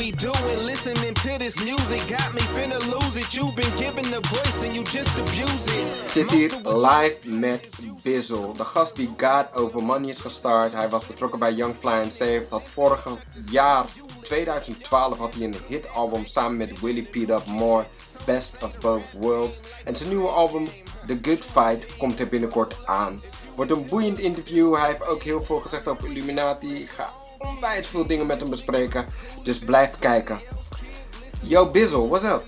we doing? Listening to this music got me finna lose it. You've been given the voice and you just abuse it. Zit hier live met Bizzle, de gast die God Over Money is gestart. Hij was betrokken bij Young Fly and Saved. Had vorig jaar, 2012, had hij een hitalbum samen met Willie P. Up More, Best of Both Worlds. En zijn nieuwe album, The Good Fight, komt er binnenkort aan. Wordt een boeiend interview. Hij heeft ook heel veel gezegd over Illuminati. Ik ga onwijs veel dingen met hem bespreken. Dus blijf kijken. Yo Bizzle, what's up?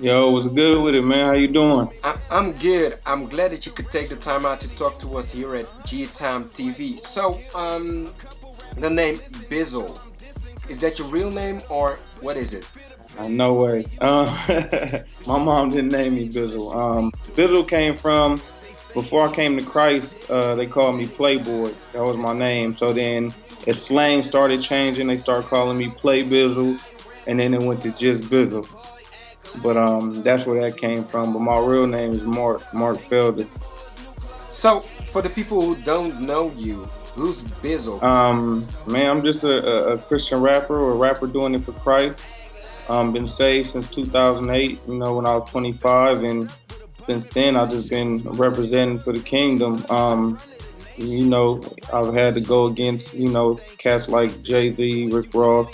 Yo, what's good with it, man? How you doing? I'm good. I'm glad that you could take the time out to talk to us here at G-Time TV. So, the name Bizzle, is that your real name or what is it? No way. My mom didn't name me Bizzle. Bizzle came from, before I came to Christ, they called me Playboy. That was my name. So then as slang started changing, they started calling me Play Bizzle, and then it went to just Bizzle. But that's where that came from. But my real name is Mark Felder. So, for the people who don't know you, who's Bizzle? Man, I'm just a Christian rapper, or a rapper doing it for Christ. Been saved since 2008, when I was 25, and since then I've just been representing for the kingdom. I've had to go against, cats like Jay-Z, Rick Ross,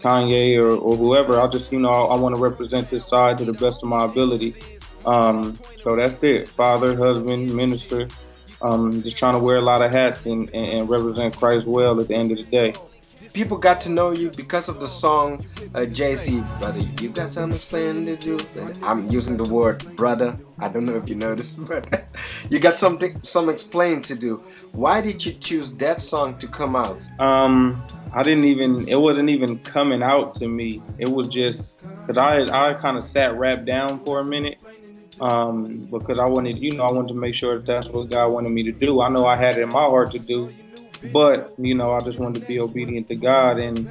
Kanye, or whoever. I just, I want to represent this side to the best of my ability. So that's it. Father, husband, minister. Just trying to wear a lot of hats and represent Christ well at the end of the day. People got to know you because of the song Jay-Z, brother, you got something explain to do. I'm using the word brother. I don't know if you noticed, but you got some explain to do. Why did you choose that song to come out? It wasn't even coming out to me. It was just, cause I kind of sat rap down for a minute. Because I wanted to make sure that's what God wanted me to do. I know I had it in my heart to do, but, I just wanted to be obedient to God. And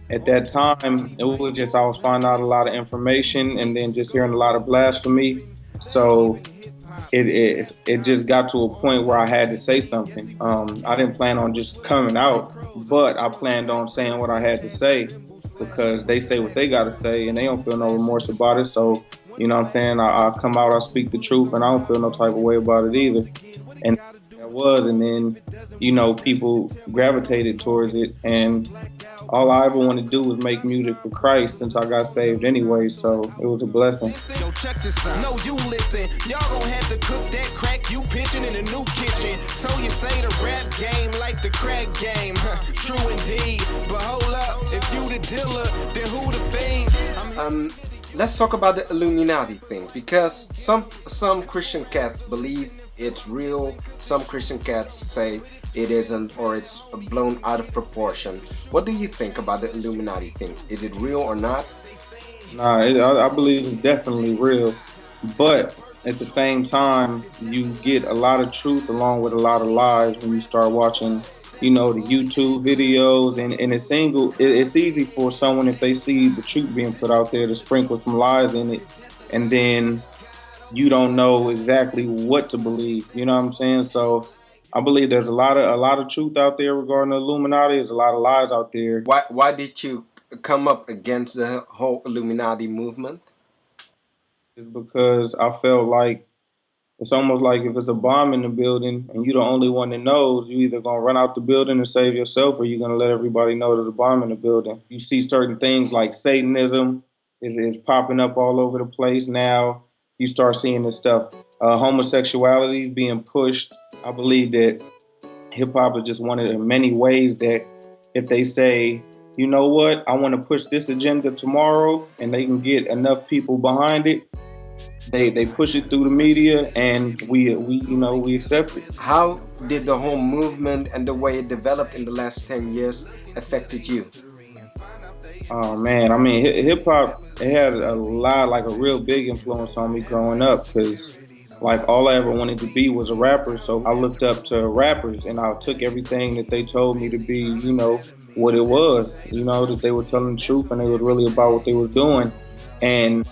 at that time, it was just, I was finding out a lot of information and then just hearing a lot of blasphemy. So it just got to a point where I had to say something. I didn't plan on just coming out, but I planned on saying what I had to say, because they say what they got to say and they don't feel no remorse about it. So, you know what I'm saying? I come out, I speak the truth, and I don't feel no type of way about it either. And and then, people gravitated towards it, and all I ever wanted to do was make music for Christ since I got saved anyway, so it was a blessing. Yo, check this out. No, you listen. Y'all gonna have to cook that crack you pitching in a new kitchen. So you say the rap game like the crack game. True indeed. But hold up, if you the dealer, then who the fiend? Let's talk about the Illuminati thing, because some Christian cats believe it's real, some Christian cats say it isn't, or it's blown out of proportion. What do you think about the Illuminati thing? Is it real or not? Nah, I believe it's definitely real, but at the same time, you get a lot of truth along with a lot of lies when you start watching the YouTube videos, and it's easy for someone, if they see the truth being put out there, to sprinkle some lies in it, and then you don't know exactly what to believe. You know what I'm saying? So I believe there's a lot of truth out there regarding the Illuminati. There's a lot of lies out there. Why did you come up against the whole Illuminati movement? It's because I felt like it's almost like if it's a bomb in the building and you're the only one that knows, you're either going to run out the building and save yourself, or you're going to let everybody know there's a bomb in the building. You see certain things like Satanism is popping up all over the place now. You start seeing this stuff. Homosexuality being pushed. I believe that hip-hop is just one of the many ways that if they say, you know what, I want to push this agenda tomorrow, and they can get enough people behind it, They push it through the media, and we accept it. How did the whole movement and the way it developed in the last 10 years affected you? Oh man, I mean, hip hop, it had a lot, like a real big influence on me growing up, because like all I ever wanted to be was a rapper. So I looked up to rappers, and I took everything that they told me to be, what it was, that they were telling the truth and they were really about what they were doing. And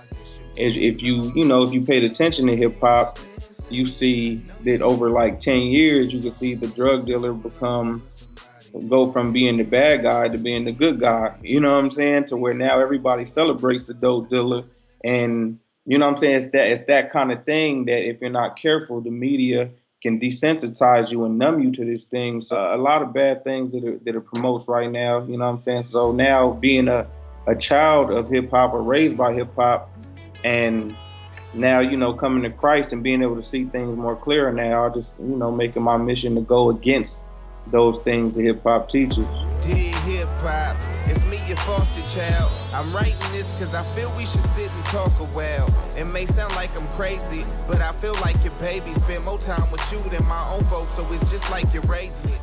if you paid attention to hip hop, you see that over like 10 years, you can see the drug dealer become go from being the bad guy to being the good guy. You know what I'm saying? To where now everybody celebrates the dope dealer, and you know what I'm saying? It's that kind of thing that if you're not careful, the media can desensitize you and numb you to this thing. So a lot of bad things that it promotes right now. You know what I'm saying? So now being a child of hip hop or raised by hip hop, and now coming to Christ and being able to see things more clearer now, I just making my mission to go against those things that hip hop teaches. Dear hip hop, it's me, your foster child. I'm writing this cause I feel we should sit and talk a while. It may sound like I'm crazy, but I feel like your baby. Spent more time with you than my own folks, so it's just like you raised me.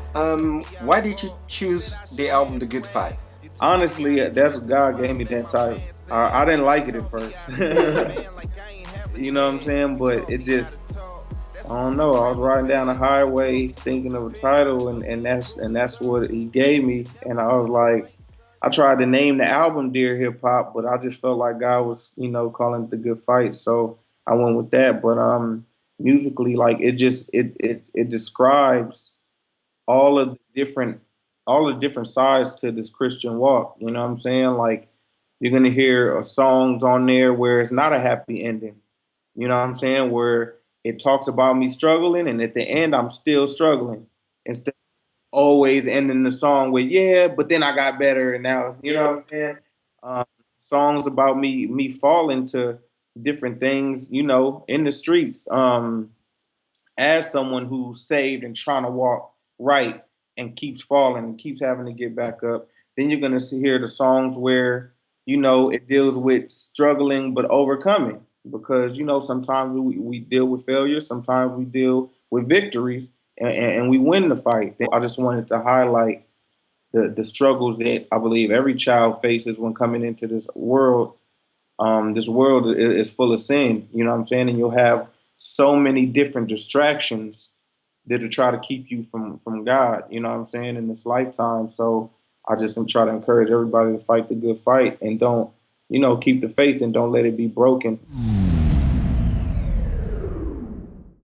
Why did you choose the album The Good Fight? Honestly, that's what God gave me that title. I didn't like it at first. You know what I'm saying? But it just, I don't know. I was riding down the highway thinking of a title, and that's what he gave me. And I was like, I tried to name the album Dear Hip Hop, but I just felt like God was, calling it The Good Fight. So I went with that. But musically, like it describes all of the different sides to this Christian walk. You know what I'm saying? Like you're gonna hear songs on there where it's not a happy ending. You know what I'm saying? Where it talks about me struggling, and at the end, I'm still struggling. Instead of always ending the song with "Yeah, but then I got better," and now it's, you know what I'm saying? Um, Songs about me falling to different things, in the streets. As someone who's saved and trying to walk right and keeps falling and keeps having to get back up, then you're gonna hear the songs where it deals with struggling but overcoming, because sometimes we deal with failure, sometimes we deal with victories, and we win the fight. I just wanted to highlight the struggles that I believe every child faces when coming into this world. This world is full of sin, you know what I'm saying? And you'll have so many different distractions that will try to keep you from God, you know what I'm saying, in this lifetime. So I just am trying to encourage everybody to fight the good fight and don't, keep the faith and don't let it be broken.